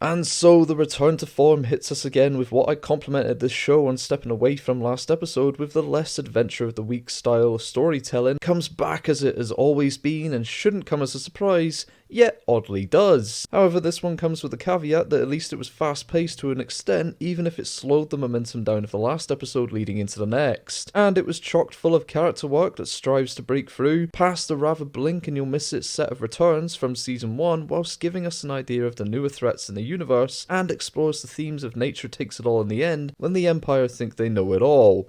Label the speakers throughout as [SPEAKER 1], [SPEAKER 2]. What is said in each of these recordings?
[SPEAKER 1] And so the return to form hits us again with what I complimented this show on stepping away from last episode with the less adventure of the week style storytelling. Comes back as it has always been and shouldn't come as a surprise, yet oddly does. However, this one comes with the caveat that at least it was fast paced to an extent, even if it slowed the momentum down of the last episode leading into the next. And it was chocked full of character work that strives to break through past the rather blink and you'll miss it set of returns from season 1, whilst giving us an idea of the newer threats in the universe, and explores the themes of nature takes it all in the end when the Empire think they know it all.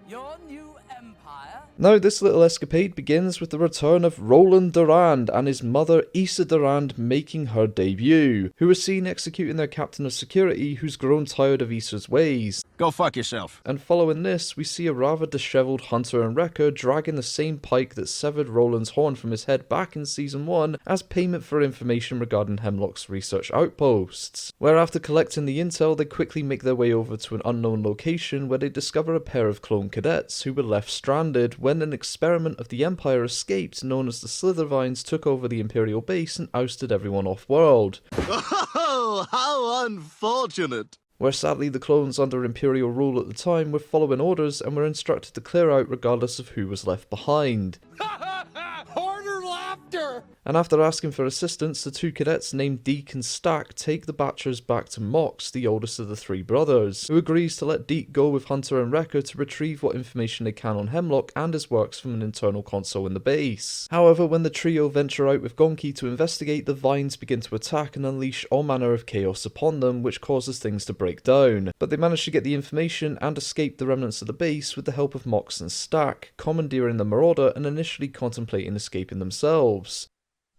[SPEAKER 2] Your new empire?
[SPEAKER 1] Now this little escapade begins with the return of Roland Durand and his mother Issa Durand making her debut, who are seen executing their captain of security who's grown tired of Issa's ways.
[SPEAKER 3] Go fuck yourself.
[SPEAKER 1] And following this, we see a rather dishevelled Hunter and Wrecker dragging the same pike that severed Roland's horn from his head back in season 1 as payment for information regarding Hemlock's research outposts, where after collecting the intel they quickly make their way over to an unknown location where they discover a pair of clone cadets who were left stranded when an experiment of the Empire escaped known as the Slither vines took over the Imperial base and ousted everyone off-world.
[SPEAKER 3] Oh, how unfortunate.
[SPEAKER 1] Where sadly the clones under Imperial rule at the time were following orders and were instructed to clear out regardless of who was left behind.
[SPEAKER 2] Harder laughter!
[SPEAKER 1] And after asking for assistance, the two cadets named Deke and Stack take the Batchers back to Mox, the oldest of the three brothers, who agrees to let Deke go with Hunter and Wrecker to retrieve what information they can on Hemlock and his works from an internal console in the base. However, when the trio venture out with Gonki to investigate, the Vines begin to attack and unleash all manner of chaos upon them, which causes things to break down. But they manage to get the information and escape the remnants of the base with the help of Mox and Stack, commandeering the Marauder and initially contemplating escaping themselves.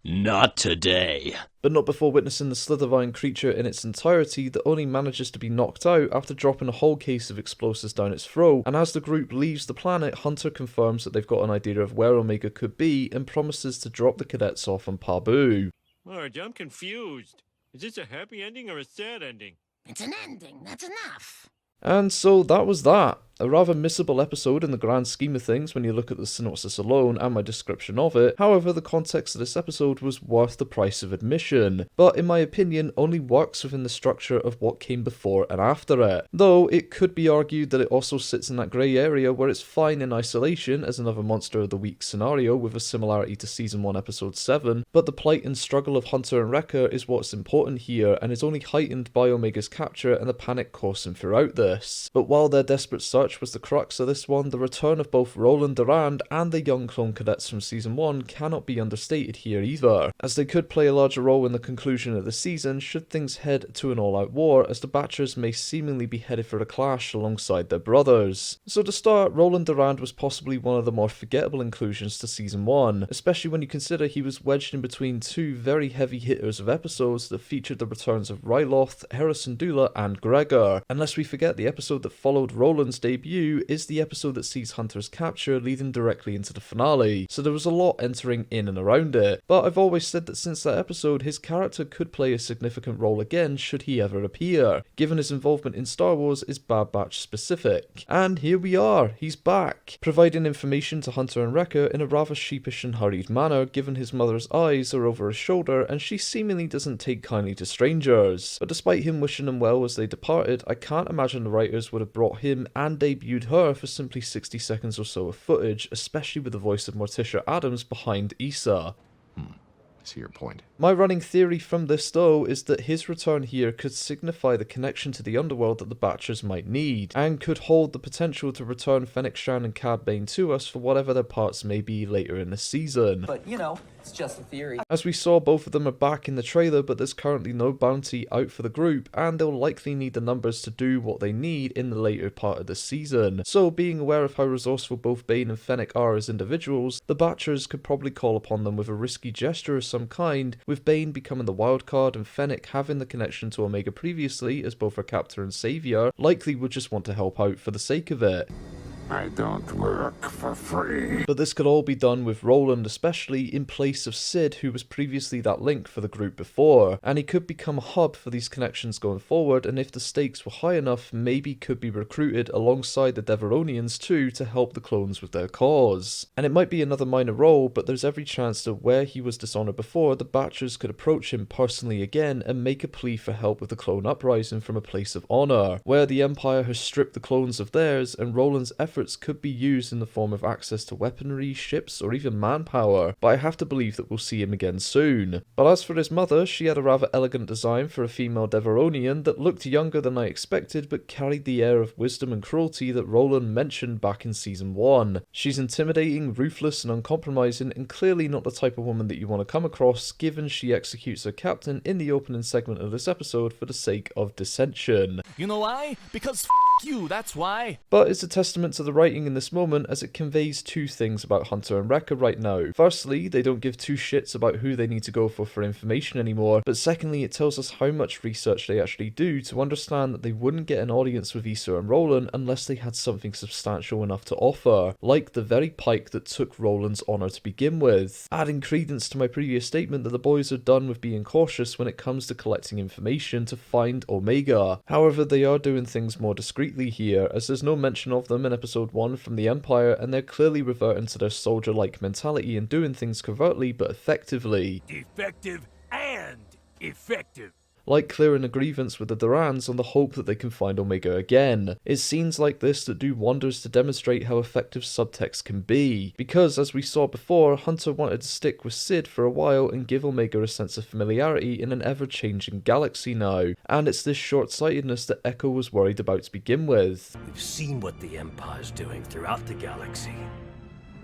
[SPEAKER 4] Not today.
[SPEAKER 1] But not before witnessing the Slithervine creature in its entirety that only manages to be knocked out after dropping a whole case of explosives down its throat, and as the group leaves the planet, Hunter confirms that they've got an idea of where Omega could be and promises to drop the cadets off on Pabu.
[SPEAKER 5] Marge, I'm confused. Is this a happy ending or a sad ending?
[SPEAKER 2] It's an ending, that's enough.
[SPEAKER 1] And so that was that. A rather missable episode in the grand scheme of things when you look at the synopsis alone and my description of it. However, the context of this episode was worth the price of admission, but in my opinion only works within the structure of what came before and after it. Though it could be argued that it also sits in that grey area where it's fine in isolation as another Monster of the Week scenario with a similarity to Season 1 Episode 7, but the plight and struggle of Hunter and Wrecker is what's important here and is only heightened by Omega's capture and the panic coursing throughout this. But while their desperate search was the crux of this one, the return of both Roland Durand and the young clone cadets from Season 1 cannot be understated here either, as they could play a larger role in the conclusion of the season should things head to an all-out war, as the Batchers may seemingly be headed for a clash alongside their brothers. So to start, Roland Durand was possibly one of the more forgettable inclusions to Season 1, especially when you consider he was wedged in between two very heavy hitters of episodes that featured the returns of Ryloth, Harrison Dula and Gregor, unless we forget the episode that followed Roland's debut is the episode that sees Hunter's capture leading directly into the finale, so there was a lot entering in and around it. But I've always said that since that episode, his character could play a significant role again should he ever appear, given his involvement in Star Wars is Bad Batch specific. And here we are, he's back, providing information to Hunter and Wrecker in a rather sheepish and hurried manner, given his mother's eyes are over his shoulder and she seemingly doesn't take kindly to strangers. But despite him wishing them well as they departed, I can't imagine the writers would have brought him and debuted her for simply 60 seconds or so of footage, especially with the voice of Morticia Addams behind Issa.
[SPEAKER 3] I see your point.
[SPEAKER 1] My running theory from this though is that his return here could signify the connection to the underworld that the Batchers might need, and could hold the potential to return Fennec Shand and Cad Bane to us for whatever their parts may be later in the season.
[SPEAKER 6] But, you know, it's just a theory.
[SPEAKER 1] As we saw, both of them are back in the trailer, but there's currently no bounty out for the group, and they'll likely need the numbers to do what they need in the later part of the season. So being aware of how resourceful both Bane and Fennec are as individuals, the Batchers could probably call upon them with a risky gesture of some kind, with Bane becoming the wildcard and Fennec having the connection to Omega previously as both her captor and savior, likely would just want to help out for the sake of it.
[SPEAKER 7] I don't work for free.
[SPEAKER 1] But this could all be done with Roland especially in place of Sid, who was previously that link for the group before, and he could become a hub for these connections going forward, and if the stakes were high enough, maybe could be recruited alongside the Deveronians too to help the clones with their cause. And it might be another minor role, but there's every chance that where he was dishonored before, the Batchers could approach him personally again and make a plea for help with the clone uprising from a place of honor, where the Empire has stripped the clones of theirs, and Roland's efforts could be used in the form of access to weaponry, ships, or even manpower, but I have to believe that we'll see him again soon. But as for his mother, she had a rather elegant design for a female Deveronian that looked younger than I expected, but carried the air of wisdom and cruelty that Roland mentioned back in Season 1. She's intimidating, ruthless, and uncompromising, and clearly not the type of woman that you want to come across, given she executes her captain in the opening segment of this episode for the sake of dissension.
[SPEAKER 8] You know why? Because you, that's why.
[SPEAKER 1] But it's a testament to the writing in this moment, as it conveys two things about Hunter and Wrecker right now. Firstly, they don't give two shits about who they need to go for information anymore, but secondly, it tells us how much research they actually do to understand that they wouldn't get an audience with Issa and Roland unless they had something substantial enough to offer, like the very pike that took Roland's honour to begin with. Adding credence to my previous statement that the boys are done with being cautious when it comes to collecting information to find Omega. However, they are doing things more discreetly here, as there's no mention of them in episode 1 from the Empire, and they're clearly reverting to their soldier-like mentality and doing things covertly but effectively.
[SPEAKER 5] Defective and effective.
[SPEAKER 1] Like clearing a grievance with the Durands on the hope that they can find Omega again. It's scenes like this that do wonders to demonstrate how effective subtext can be, because as we saw before, Hunter wanted to stick with Sid for a while and give Omega a sense of familiarity in an ever-changing galaxy now, and it's this short-sightedness that Echo was worried about to begin with.
[SPEAKER 4] We've seen what the Empire's doing throughout the galaxy.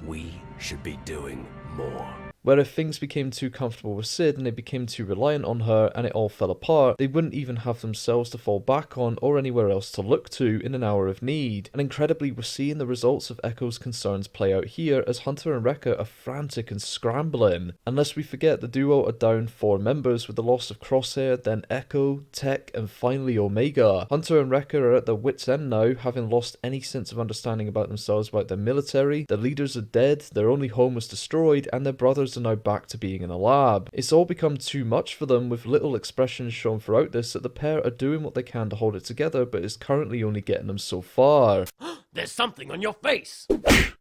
[SPEAKER 4] We should be doing more.
[SPEAKER 1] Where if things became too comfortable with Sid and they became too reliant on her and it all fell apart, they wouldn't even have themselves to fall back on or anywhere else to look to in an hour of need. And incredibly, we're seeing the results of Echo's concerns play out here as Hunter and Wrecker are frantic and scrambling. Unless we forget, the duo are down 4 members with the loss of Crosshair, then Echo, Tech, and finally Omega. Hunter and Wrecker are at their wits' end now, having lost any sense of understanding about themselves, about their military, their leaders are dead, their only home was destroyed, and their brothers are now back to being in a lab. It's all become too much for them, with little expressions shown throughout this that the pair are doing what they can to hold it together, but is currently only getting them so far.
[SPEAKER 4] There's something on your face.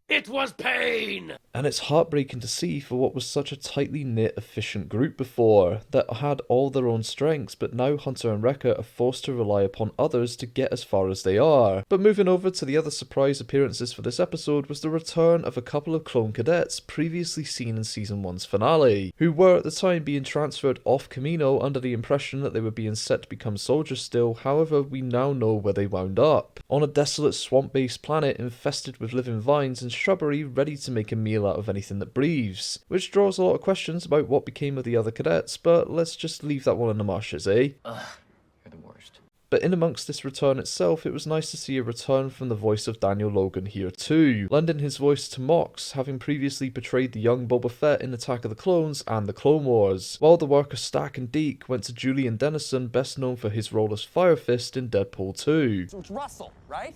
[SPEAKER 4] It was pain!
[SPEAKER 1] And it's heartbreaking to see for what was such a tightly knit, efficient group before, that had all their own strengths, but now Hunter and Wrecker are forced to rely upon others to get as far as they are. But moving over to the other surprise appearances for this episode was the return of a couple of clone cadets previously seen in Season 1's finale, who were at the time being transferred off Camino under the impression that they were being set to become soldiers still. However, we now know where they wound up. On a desolate swamp-based planet infested with living vines and shrubbery ready to make a meal out of anything that breathes, which draws a lot of questions about what became of the other cadets, but let's just leave that one in the marshes, eh?
[SPEAKER 6] Ugh, you're the worst.
[SPEAKER 1] But in amongst this return itself, it was nice to see a return from the voice of Daniel Logan here too, lending his voice to Mox, having previously portrayed the young Boba Fett in Attack of the Clones and the Clone Wars, while the work of Stack and Deke went to Julian Dennison, best known for his role as Fire Fist in Deadpool 2.
[SPEAKER 6] So it's Russell, right?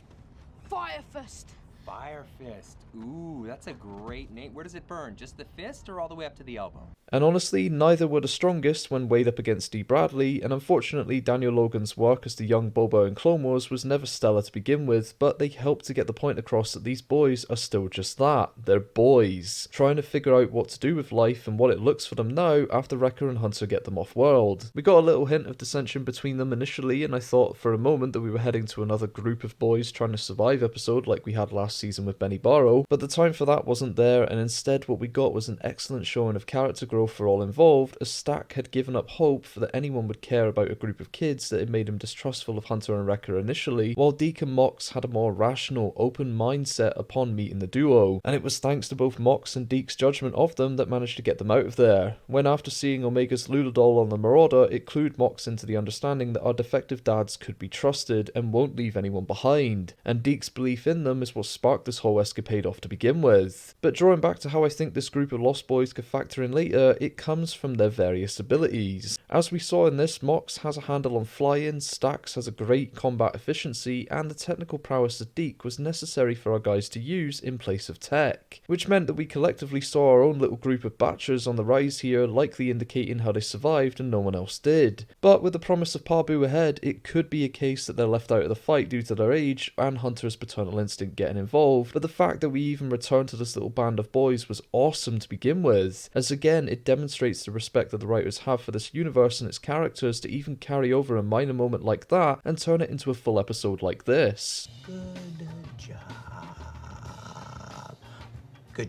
[SPEAKER 9] Fire Fist.
[SPEAKER 6] Fire Fist. Ooh, that's a great name. Where does it burn? Just the fist or all the way up to the elbow?
[SPEAKER 1] And honestly, neither were the strongest when weighed up against Dee Bradley, and unfortunately Daniel Logan's work as the young Boba in Clone Wars was never stellar to begin with, but they helped to get the point across that these boys are still just that. They're boys, trying to figure out what to do with life and what it looks for them now after Wrecker and Hunter get them off-world. We got a little hint of dissension between them initially, and I thought for a moment that we were heading to another group of boys trying to survive episode like we had last season with Benny Barrow, but the time for that wasn't there, and instead what we got was an excellent showing of character growth for all involved, as Stack had given up hope for that anyone would care about a group of kids that had made him distrustful of Hunter and Wrecker initially, while Deke and Mox had a more rational, open mindset upon meeting the duo, and it was thanks to both Mox and Deke's judgment of them that managed to get them out of there, when after seeing Omega's Lula doll on the Marauder, it clued Mox into the understanding that our defective dads could be trusted and won't leave anyone behind, and Deke's belief in them is what sparked this whole escapade off to begin with. But drawing back to how I think this group of Lost Boys could factor in later, it comes from their various abilities. As we saw in this, Mox has a handle on flying, Stax has a great combat efficiency, and the technical prowess of Deke was necessary for our guys to use in place of tech, which meant that we collectively saw our own little group of batchers on the rise here, likely indicating how they survived and no one else did. But with the promise of Parbu ahead, it could be a case that they're left out of the fight due to their age and Hunter's paternal instinct getting involved, but the fact that we even returned to this little band of boys was awesome to begin with, as again it demonstrates the respect that the writers have for this universe and its characters to even carry over a minor moment like that and turn it into a full episode like this.
[SPEAKER 10] Good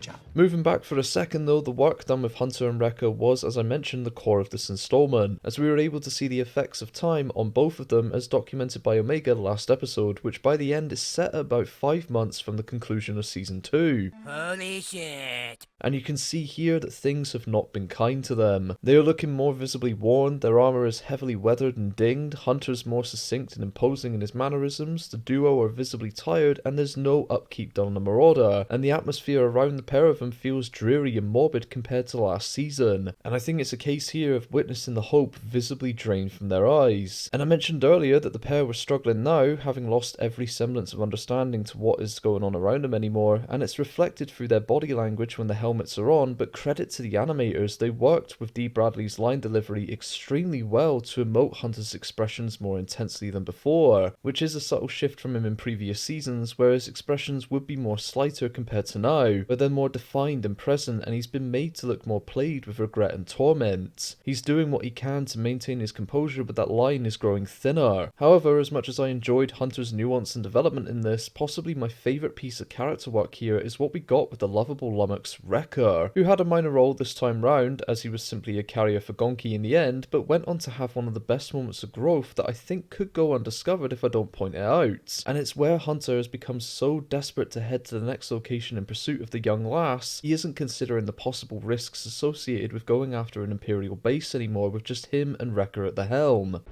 [SPEAKER 10] job.
[SPEAKER 1] Moving back for a second though, the work done with Hunter and Wrecker was, as I mentioned, the core of this installment, as we were able to see the effects of time on both of them as documented by Omega last episode, which by the end is set at about 5 months from the conclusion of Season 2.
[SPEAKER 2] Holy shit.
[SPEAKER 1] And you can see here that things have not been kind to them. They are looking more visibly worn, their armour is heavily weathered and dinged, Hunter's more succinct and imposing in his mannerisms, the duo are visibly tired, and there's no upkeep done on the Marauder, and the atmosphere around the pair of them feels dreary and morbid compared to last season. And I think it's a case here of witnessing the hope visibly drained from their eyes. And I mentioned earlier that the pair were struggling now, having lost every semblance of understanding to what is going on around them anymore, and it's reflected through their body language when the helmets are on, but credit to the animators, they worked with Dee Bradley's line delivery extremely well to emote Hunter's expressions more intensely than before, which is a subtle shift from him in previous seasons, where his expressions would be more slighter compared to now, but they're more defined and present, and he's been made to look more played with regret and torment. He's doing what he can to maintain his composure, but that line is growing thinner. However, as much as I enjoyed Hunter's nuance and development in this, possibly my favourite piece of character work here is what we got with the lovable lummox Wrecker, who had a minor role this time round, as he was simply a carrier for Gonki in the end, but went on to have one of the best moments of growth that I think could go undiscovered if I don't point it out. And it's where Hunter has become so desperate to head to the next location in pursuit of the young lass, he isn't considering the possible risks associated with going after an Imperial base anymore with just him and Wrecker at the helm.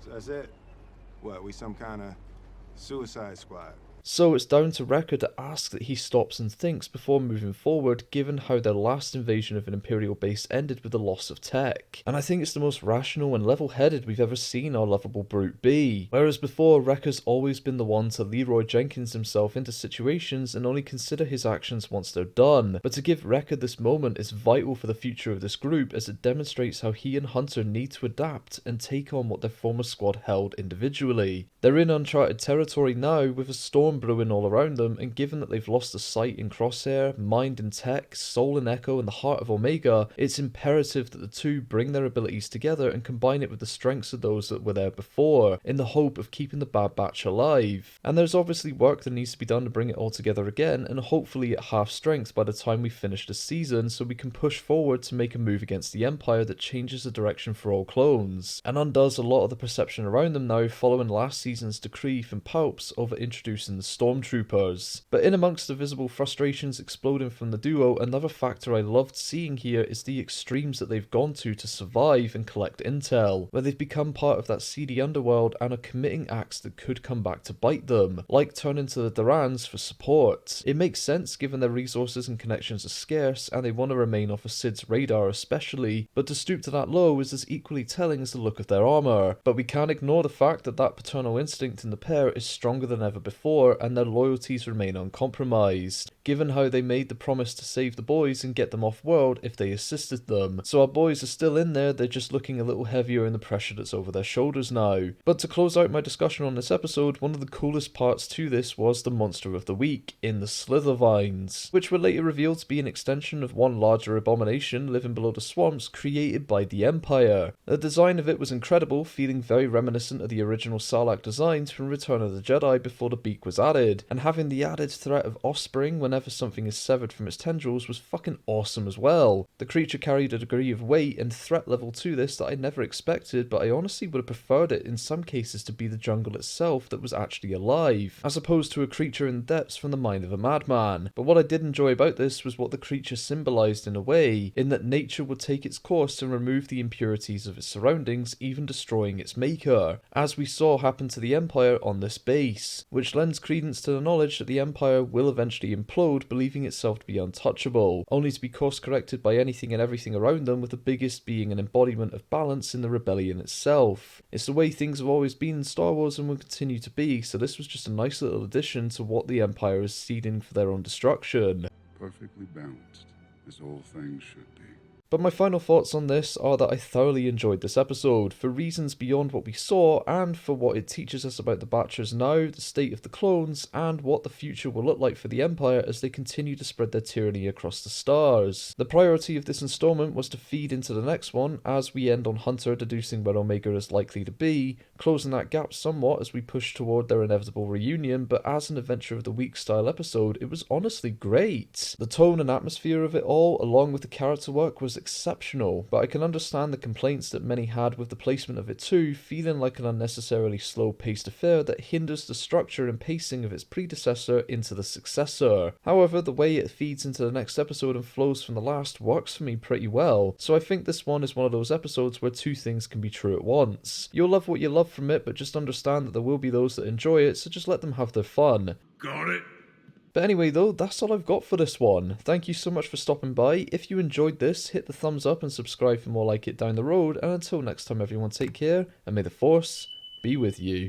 [SPEAKER 11] So that's it? What, we some kind of suicide squad?
[SPEAKER 1] So it's down to Wrecker to ask that he stops and thinks before moving forward, given how their last invasion of an Imperial base ended with the loss of tech. And I think it's the most rational and level-headed we've ever seen our lovable brute be. Whereas before, Wrecker's always been the one to Leroy Jenkins himself into situations and only consider his actions once they're done. But to give Wrecker this moment is vital for the future of this group, as it demonstrates how he and Hunter need to adapt and take on what their former squad held individually. They're in uncharted territory now, with a storm brewing all around them, and given that they've lost the sight in Crosshair, mind in Tech, soul in Echo, and the heart of Omega, it's imperative that the two bring their abilities together and combine it with the strengths of those that were there before, in the hope of keeping the Bad Batch alive. And there's obviously work that needs to be done to bring it all together again, and hopefully at half strength by the time we finish the season, so we can push forward to make a move against the Empire that changes the direction for all clones, and undoes a lot of the perception around them now following last season's decree from Palps over introducing the stormtroopers. But in amongst the visible frustrations exploding from the duo, another factor I loved seeing here is the extremes that they've gone to survive and collect intel, where they've become part of that seedy underworld and are committing acts that could come back to bite them, like turning to the Durands for support. It makes sense given their resources and connections are scarce and they want to remain off of Sid's radar especially, but to stoop to that low is as equally telling as the look of their armour. But we can't ignore the fact that that paternal instinct in the pair is stronger than ever before, and their loyalties remain uncompromised, given how they made the promise to save the boys and get them off-world if they assisted them. So our boys are still in there, they're just looking a little heavier in the pressure that's over their shoulders now. But to close out my discussion on this episode, one of the coolest parts to this was the monster of the week in the Slither vines, which were later revealed to be an extension of one larger abomination living below the swamps created by the Empire. The design of it was incredible, feeling very reminiscent of the original Sarlacc designs from Return of the Jedi before the beak was added, and having the added threat of offspring whenever something is severed from its tendrils was fucking awesome as well. The creature carried a degree of weight and threat level to this that I never expected, but I honestly would have preferred it in some cases to be the jungle itself that was actually alive, as opposed to a creature in the depths from the mind of a madman. But what I did enjoy about this was what the creature symbolised in a way, in that nature would take its course and remove the impurities of its surroundings, even destroying its maker, as we saw happen to the Empire on this base, which lends credence credence to the knowledge that the Empire will eventually implode, believing itself to be untouchable, only to be course-corrected by anything and everything around them, with the biggest being an embodiment of balance in the rebellion itself. It's the way things have always been in Star Wars and will continue to be, so this was just a nice little addition to what the Empire is seeding for their own destruction.
[SPEAKER 7] Perfectly balanced, as all things should be.
[SPEAKER 1] But my final thoughts on this are that I thoroughly enjoyed this episode, for reasons beyond what we saw, and for what it teaches us about the Batchers now, the state of the clones, and what the future will look like for the Empire as they continue to spread their tyranny across the stars. The priority of this installment was to feed into the next one, as we end on Hunter deducing where Omega is likely to be, closing that gap somewhat as we push toward their inevitable reunion, but as an Adventure of the Week style episode, it was honestly great. The tone and atmosphere of it all, along with the character work, was exceptional, but I can understand the complaints that many had with the placement of it too, feeling like an unnecessarily slow-paced affair that hinders the structure and pacing of its predecessor into the successor. However, the way it feeds into the next episode and flows from the last works for me pretty well, so I think this one is one of those episodes where two things can be true at once. You'll love what you love from it, but just understand that there will be those that enjoy it, so just let them have their fun.
[SPEAKER 7] Got it?
[SPEAKER 1] But anyway though, that's all I've got for this one. Thank you so much for stopping by. If you enjoyed this, hit the thumbs up and subscribe for more like it down the road, and until next time everyone, take care, and may the Force be with you.